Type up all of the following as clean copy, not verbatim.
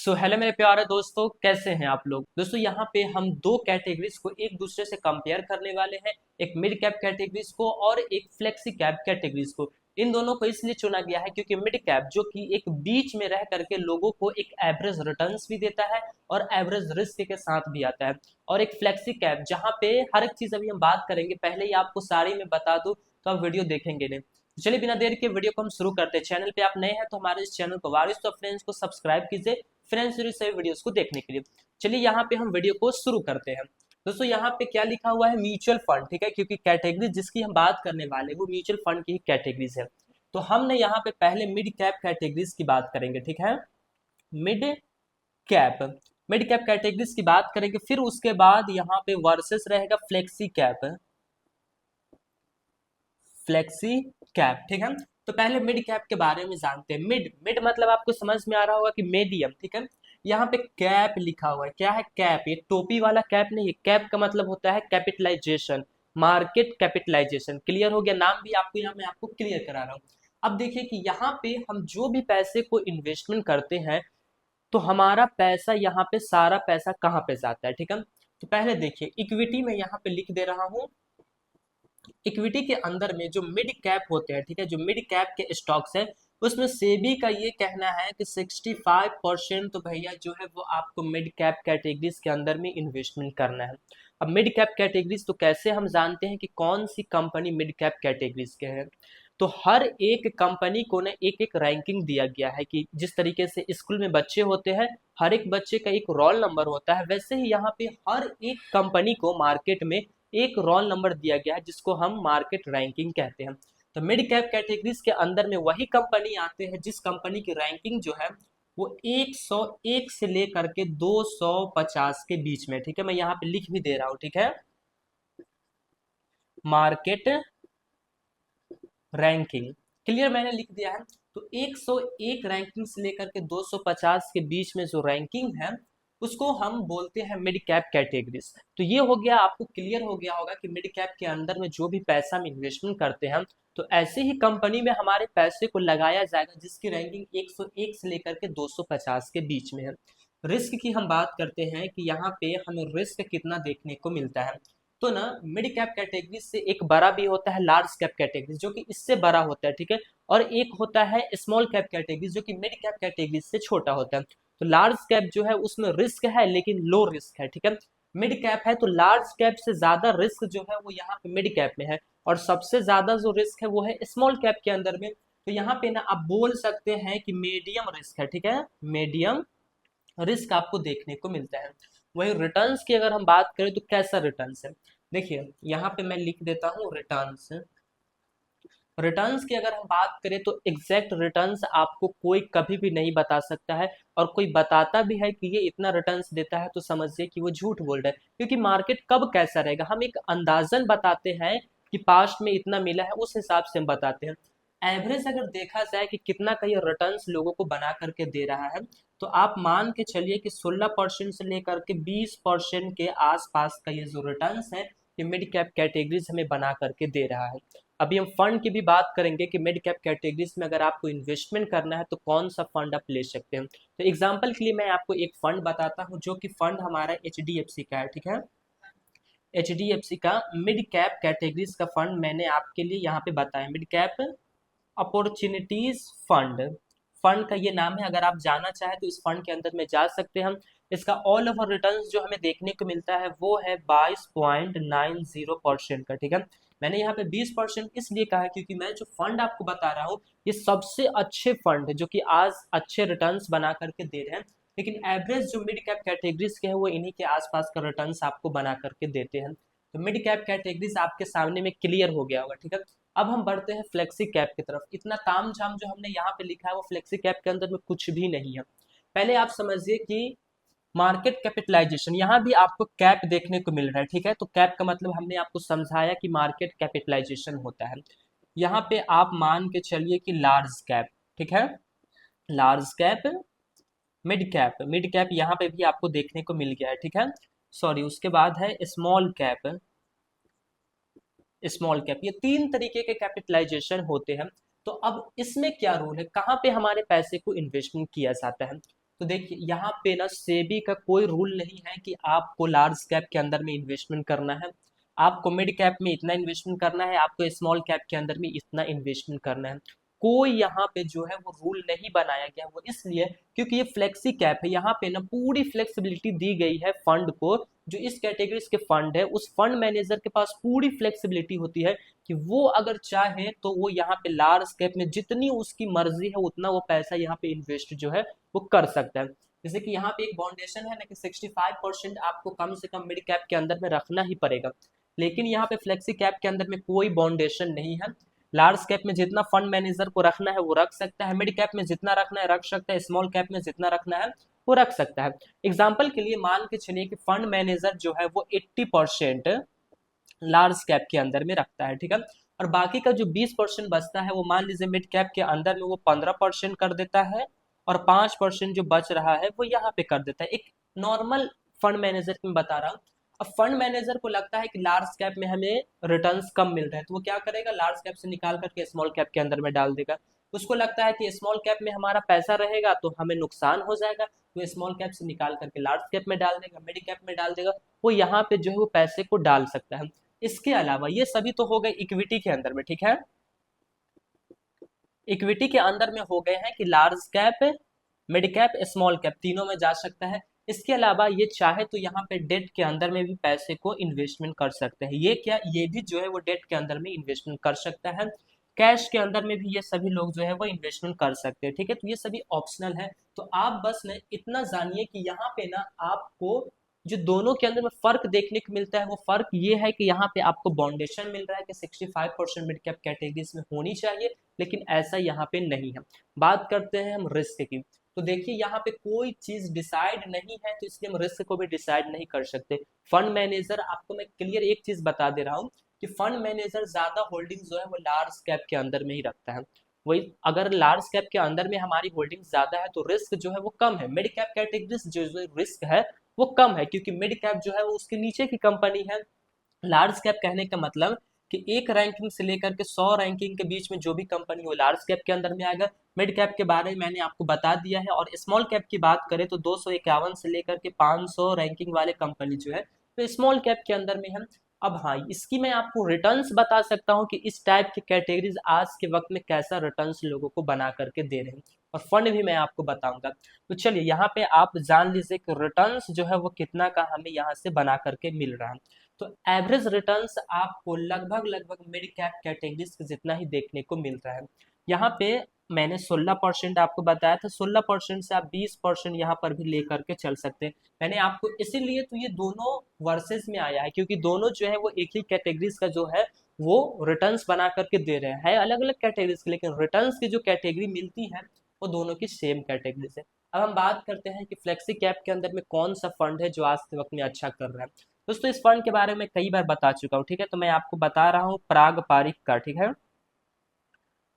Hello मेरे प्यारे दोस्तों, कैसे हैं आप लोग। दोस्तों यहाँ पे हम दो कैटेगरीज को एक दूसरे से कंपेयर करने वाले हैं। एक मिड कैप कैटेगरीज को और एक फ्लेक्सी कैप कैटेगरीज को। इन दोनों को इसलिए चुना गया है क्योंकि मिड कैप जो कि एक बीच में रह करके लोगों को एक एवरेज रिटर्न्स भी देता है और एवरेज रिस्क के साथ भी आता है, और एक फ्लेक्सी कैप जहाँ पे हर एक चीज अभी हम बात करेंगे। पहले ही आपको सारी में बता दूं तो आप वीडियो देखेंगे नहीं। चलिए बिना देर के वीडियो को हम शुरू करते हैं। चैनल पे आप नए हैं तो हमारे इस चैनल को वारिस तो फ्रेंड्स को सब्सक्राइब कीजिए फ्रेंड्स सभी वीडियोस को देखने के लिए। चलिए यहाँ पे हम वीडियो को शुरू करते हैं। दोस्तों यहाँ पे क्या लिखा हुआ है, म्यूचुअल फंड, ठीक है, क्योंकि कैटेगरी जिसकी हम बात करने वाले वो म्यूचुअल फंड की ही कैटेगरीज है। तो हमने यहाँ पे पहले मिड कैप कैटेगरीज की बात करेंगे, ठीक है। Mid cap mid cap categories की बात करेंगे, फिर उसके बाद यहाँ पे वर्सेस रहेगा फ्लेक्सी कैप। फ्लेक्सी कैप, ठीक है। तो पहले मिड कैप के बारे में जानते हैं। मिड मिड मतलब आपको समझ में आ रहा होगा कि मीडियम, ठीक है। यहाँ पे कैप लिखा हुआ है, क्या है कैप, ये टोपी वाला कैप नहीं है। कैप का मतलब होता है कैपिटलाइजेशन, मार्केट कैपिटलाइजेशन। क्लियर हो गया, नाम भी आपको यहाँ मैं आपको क्लियर करा रहा हूँ। अब देखिए कि यहाँ पे हम जो भी पैसे को इन्वेस्टमेंट करते हैं तो हमारा पैसा यहाँ पे सारा पैसा कहाँ पे जाता है, ठीक है। तो पहले देखिए इक्विटी में यहाँ पे लिख दे रहा हूँ। इक्विटी के अंदर में जो मिड कैप होते हैं, ठीक है, जो मिड कैप के स्टॉक्स है उसमें सेबी का ये कहना है कि 65% तो भैया जो है वो आपको मिड कैप कैटेगरीज के अंदर में इन्वेस्टमेंट करना है। अब मिड कैप कैटेगरीज तो कैसे हम जानते हैं कि कौन सी कंपनी मिड कैप कैटेगरीज के हैं। तो हर एक कंपनी को ना एक एक रैंकिंग दिया गया है कि जिस तरीके से स्कूल में बच्चे होते हैं, हर एक बच्चे का एक रोल नंबर होता है, वैसे ही यहाँ पे हर एक कंपनी को मार्केट में एक रोल नंबर दिया गया है जिसको हम मार्केट रैंकिंग कहते हैं। तो मिड कैप कैटेगरीज के अंदर में वही कंपनी आते हैं जिस कंपनी की रैंकिंग जो है वो 101 से लेकर के 250 के बीच में, ठीक है। मैं यहाँ पे लिख भी दे रहा हूँ, ठीक है, मार्केट रैंकिंग। क्लियर, मैंने लिख दिया है। तो 101 रैंकिंग से लेकर के 250 के बीच में जो रैंकिंग है उसको हम बोलते हैं मिड कैप कैटेगरीज। तो ये हो गया, आपको क्लियर हो गया होगा कि मिड कैप के अंदर में जो भी पैसा हम इन्वेस्टमेंट करते हैं तो ऐसे ही कंपनी में हमारे पैसे को लगाया जाएगा जिसकी रैंकिंग 101 से लेकर के 250 के बीच में है। रिस्क की हम बात करते हैं कि यहाँ पे हमें रिस्क कितना देखने को मिलता है। तो ना मिड कैप कैटेगरी से एक बड़ा भी होता है लार्ज कैप कैटेगरी जो कि इससे बड़ा होता है, ठीक है। और एक होता है स्मॉल कैप कैटेगरी जो कि मिड कैप कैटेगरी से छोटा होता है। तो लार्ज कैप जो है उसमें रिस्क है लेकिन लो रिस्क है, ठीक है। मिड कैप है तो लार्ज कैप से ज्यादा रिस्क जो है वो यहाँ पे मिड कैप में है, और सबसे ज्यादा जो रिस्क है वो है स्मॉल कैप के अंदर में। तो यहाँ पे ना आप बोल सकते हैं कि मीडियम रिस्क है, ठीक है, मीडियम रिस्क आपको देखने को मिलता है। वही रिटर्न्स की अगर हम बात करें तो कैसा रिटर्न्स है, देखिए यहाँ पे मैं लिख देता हूँ रिटर्न्स। रिटर्न्स की अगर हम बात करें तो एग्जैक्ट रिटर्न्स आपको कोई कभी भी नहीं बता सकता है, और कोई बताता भी है कि ये इतना रिटर्न्स देता है तो समझिए कि वो झूठ बोल रहा है, क्योंकि मार्केट कब कैसा रहेगा हम एक अंदाजन बताते हैं कि पास्ट में इतना मिला है उस हिसाब से हम बताते हैं। एवरेज अगर देखा जाए कि कितना का ये रिटर्न्स लोगों को बना करके दे रहा है तो आप मान के चलिए कि 16% से लेकर के 20% के आसपास का ये जो रिटर्न्स है ये मिड कैप कैटेगरीज हमें बना करके दे रहा है। अभी हम फंड की भी बात करेंगे कि मिड कैप कैटेगरीज में अगर आपको इन्वेस्टमेंट करना है तो कौन सा फंड आप ले सकते हैं। तो एग्जांपल के लिए मैं आपको एक फंड बताता हूं जो कि फंड हमारा HDFC का है, ठीक है। HDFC का मिड कैप कैटेगरीज का फंड मैंने आपके लिए यहाँ पे बताया, mid cap opportunities fund. Fund का ये नाम है, अगर आप जाना चाहें तो इस फंड के अंदर में जा सकते हैं हम। इसका ऑल ओवर रिटर्न जो हमें देखने को मिलता है वो है 22.90% का, ठीक है। मैंने यहाँ पे 20% इसलिए कहा है क्योंकि मैं जो फंड आपको बता रहा हूँ ये सबसे अच्छे फंड है जो कि आज अच्छे रिटर्न्स बना करके दे रहे हैं, लेकिन एवरेज जो मिड कैप कैटेगरीज के हैं वो इन्हीं के आसपास का रिटर्न्स आपको बना करके देते हैं। तो मिड कैप कैटेगरीज आपके सामने में क्लियर हो गया होगा, ठीक है। अब हम बढ़ते हैं फ्लेक्सी कैप की तरफ। इतना ताम झाम जो हमने यहाँ पे लिखा है वो फ्लेक्सी कैप के अंदर में कुछ भी नहीं है। पहले आप समझिए कि मार्केट कैपिटलाइजेशन, यहाँ भी आपको कैप देखने को मिल रहा है, ठीक है। तो कैप का मतलब हमने आपको समझाया कि मार्केट कैपिटलाइजेशन होता है। यहाँ पे आप मान के चलिए कि लार्ज कैप, ठीक है, लार्ज कैप, मिड कैप यहाँ पे भी आपको देखने को मिल गया है, ठीक है। सॉरी, उसके बाद है स्मॉल कैप, स्मॉल कैप, ये तीन तरीके के कैपिटलाइजेशन होते हैं। तो अब इसमें क्या रूल है, कहाँ पे हमारे पैसे को इन्वेस्टमेंट किया जाता है। तो देखिए यहाँ पे ना सेबी का कोई रूल नहीं है कि आपको लार्ज कैप के अंदर में इन्वेस्टमेंट करना है, आपको मिड कैप में इतना इन्वेस्टमेंट करना है, आपको स्मॉल कैप के अंदर में इतना इन्वेस्टमेंट करना है। कोई यहाँ पे जो है वो रूल नहीं बनाया गया, वो इसलिए क्योंकि ये फ्लेक्सी कैप है। यहाँ पे ना पूरी फ्लेक्सिबिलिटी दी गई है फंड को, जो इस कैटेगरीज के फंड है उस फंड मैनेजर के पास पूरी फ्लेक्सिबिलिटी होती है कि वो अगर चाहे तो वो यहाँ पे लार्ज कैप में जितनी उसकी मर्जी है उतना वो पैसा यहाँ पे इन्वेस्ट जो है वो कर सकता है। जैसे कि यहाँ पे एक बाउंडेशन है ना कि 65% आपको कम से कम मिड कैप के अंदर में रखना ही पड़ेगा, लेकिन यहाँ पे फ्लेक्सी कैप के अंदर में कोई बाउंडेशन नहीं है। लार्ज कैप में जितना फंड मैनेजर को रखना है वो रख सकता है, मिड कैप में जितना रखना है रख सकता है, स्मॉल कैप में जितना रखना है वो रख सकता है। एग्जाम्पल के लिए मान के चलिए कि फंड मैनेजर जो है वो 80% लार्ज कैप के अंदर में रखता है, ठीक है, और बाकी का जो 20% बचता है वो मान लीजिए मिड कैप के अंदर में वो 15% कर देता है, और 5% जो बच रहा है वो यहाँ पे कर देता है। एक नॉर्मल फंड मैनेजर की मैं बता रहा हूँ। अब फंड मैनेजर को लगता है कि लार्ज कैप में हमें रिटर्न्स कम मिल रहे हैं, तो वो क्या करेगा, लार्ज कैप से निकाल करके स्मॉल कैप के अंदर में डाल देगा। उसको लगता है कि स्मॉल कैप में हमारा पैसा रहेगा तो हमें नुकसान हो जाएगा, तो स्मॉल कैप से निकाल करके लार्ज कैप में डाल देगा, मिड कैप में डाल देगा। वो यहाँ पे जो है वो पैसे को डाल सकता है। इसके अलावा ये सभी तो हो गए इक्विटी के अंदर में, ठीक है, इक्विटी के अंदर में हो गए हैं कि large cap, mid cap, small cap तीनों में जा सकता है। इसके अलावा ये चाहे तो यहाँ पे डेट के अंदर में भी पैसे को इन्वेस्टमेंट कर सकते हैं। ये क्या, ये भी जो है वो डेट के अंदर में इन्वेस्टमेंट कर सकता है। कैश के अंदर में भी ये सभी लोग जो है वो इन्वेस्टमेंट कर सकते हैं, ठीक है। तो ये सभी ऑप्शनल है। तो आप बस ना इतना जानिए कि यहाँ पे ना आपको जो दोनों के अंदर में फर्क देखने को मिलता है वो फर्क ये है कि यहाँ पे आपको बाउंडेशन मिल रहा है कि 65% मिड कैप कैटेगरीज में होनी चाहिए, लेकिन ऐसा यहाँ पे नहीं है। बात करते हैं हम रिस्क की। तो देखिए यहाँ पे कोई चीज डिसाइड नहीं है, तो इसलिए हम रिस्क को भी डिसाइड नहीं कर सकते। फंड मैनेजर, आपको मैं क्लियर एक चीज बता दे रहा हूँ कि फंड मैनेजर ज्यादा होल्डिंग जो है वो लार्ज कैप के अंदर में ही रखता है। वही अगर लार्ज कैप के अंदर में हमारी होल्डिंग ज्यादा है तो रिस्क जो है वो कम है। मिड कैप कैटेगरीज जो रिस्क है वो कम है, क्योंकि मिड कैप जो है वो उसके नीचे की कंपनी है। लार्ज कैप कहने का मतलब कि एक रैंकिंग से लेकर के 100 रैंकिंग के बीच में जो भी कंपनी हो लार्ज कैप के अंदर में आएगा। मिड कैप के बारे में मैंने आपको बता दिया है। और स्मॉल कैप की बात करें तो 251 से लेकर के 500 रैंकिंग वाले कंपनी जो है तो स्मॉल कैप के अंदर में है। अब हाँ, इसकी मैं आपको रिटर्न्स बता सकता हूँ कि इस टाइप की कैटेगरीज आज के वक्त में कैसा रिटर्न्स लोगों को बना करके दे रहे हैं, और फंड भी मैं आपको बताऊंगा। तो चलिए यहाँ पे आप जान लीजिए कि रिटर्न्स जो है वो कितना का हमें यहाँ से बना करके मिल रहा है। तो एवरेज रिटर्न्स आपको लगभग लगभग मिड कैप कैटेगरीज के जितना ही देखने को मिल रहा है। यहाँ पे मैंने 16% आपको बताया था, 16% से आप 20% यहाँ पर भी लेकर के चल सकते हैं। मैंने आपको इसीलिए तो ये दोनों वर्सेस में आया है, क्योंकि दोनों जो है वो एक ही कैटेगरीज का जो है वो रिटर्न्स बना करके दे रहे हैं। है अलग अलग कैटेगरीज के, लेकिन रिटर्न्स की जो कैटेगरी मिलती है वो दोनों की सेम कैटेगरी से। अब हम बात करते हैं कि फ्लेक्सी कैप के अंदर में कौन सा फंड है जो आज के वक्त में अच्छा कर रहा है। दोस्तों इस फंड के बारे में कई बार बता चुका हूँ, ठीक है, तो मैं आपको बता रहा हूँ पराग पारिक का, ठीक है,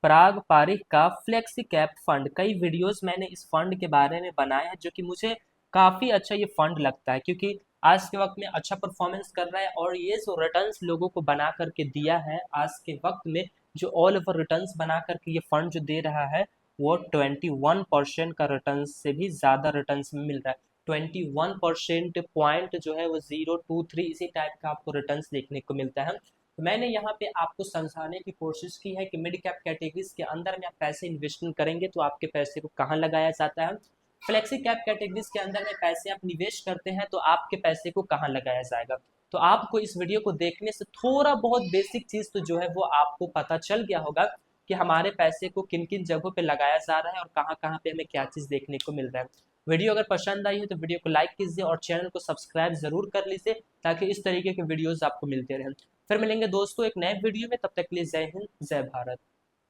पराग पारिक का फ्लेक्सी कैप फंड। कई वीडियोस मैंने इस फंड के बारे में बनाए हैं जो कि मुझे काफी अच्छा ये फंड लगता है, क्योंकि आज के वक्त में अच्छा परफॉर्मेंस कर रहा है। और ये जो रिटर्न्स लोगों को बना करके दिया है आज के वक्त में, जो ऑल ओवर रिटर्न्स बना करके ये फंड जो दे रहा है वो 21% का रिटर्न से भी ज्यादा रिटर्न्स में मिल रहा है। 21% पॉइंट जो है वो 023 इसी टाइप का आपको रिटर्न्स देखने को मिलता है। तो मैंने यहाँ पे आपको समझाने की कोशिश की है कि मिड कैप कैटेगरीज के अंदर में आप पैसे इन्वेस्टमेंट करेंगे तो आपके पैसे को कहाँ लगाया जाता है, फ्लेक्सी कैप कैटेगरीज के अंदर में पैसे आप निवेश करते हैं तो आपके पैसे को कहाँ लगाया जाएगा। तो आपको इस वीडियो को देखने से थोड़ा बहुत बेसिक चीज तो जो है वो आपको पता चल गया होगा कि हमारे पैसे को किन किन जगहों पे लगाया जा रहा है और कहाँ कहाँ पे हमें क्या चीज देखने को मिल रहा है। वीडियो अगर पसंद आई हो तो वीडियो को लाइक कीजिए और चैनल को सब्सक्राइब जरूर कर लीजिए, ताकि इस तरीके के वीडियोस आपको मिलते रहें। फिर मिलेंगे दोस्तों एक नए वीडियो में, तब तक के लिए जय हिंद जय भारत।